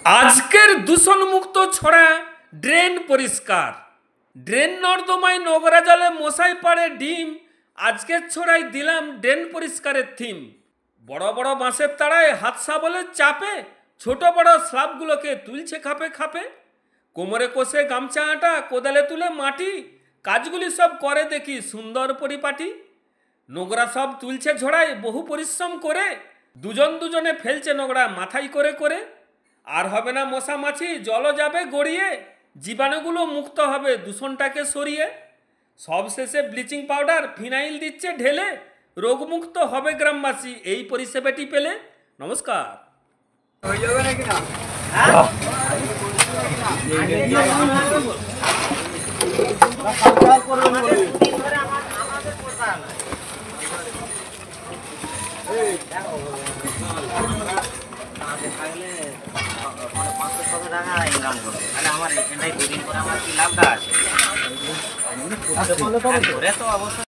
আজকের দূষণমুক্ত ছড়া ড্রেন পরিষ্কার। ড্রেন নর্দমায় নোংরা জলে মশাই পাড়ে ডিম। আজকের ছড়ায় দিলাম ড্রেন পরিষ্কারের থিম। বড় বড় বাঁশের তাড়ায় হাত শাবলের চাপে ছোট বড় স্ল্যাবগুলোকে তুলছে খাপে খাপে। কোমরে কষে গামছা আটা, কোদালে তুলে মাটি, কাজগুলি সব করে দেখি সুন্দর পরিপাটি। নোংরা সব তুলছে ঝোড়ায় বহু পরিশ্রম করে, দুজন দুজনে ফেলছে নোংরা মাথায় করে করে। আর হবে না মশা মাছি, জলও যাবে গড়িয়ে, জীবাণুগুলো মুক্ত হবে দূষণটাকে সরিয়ে। সব শেষে ব্লিচিং পাউডার ফিনাইল দিচ্ছে ঢেলে, রোগমুক্ত হবে গ্রামবাসী এই পরিষেবাটি পেলে। নমস্কার। আমার এখানটাই দুদিন পরে আমার কি লাভটা আছে?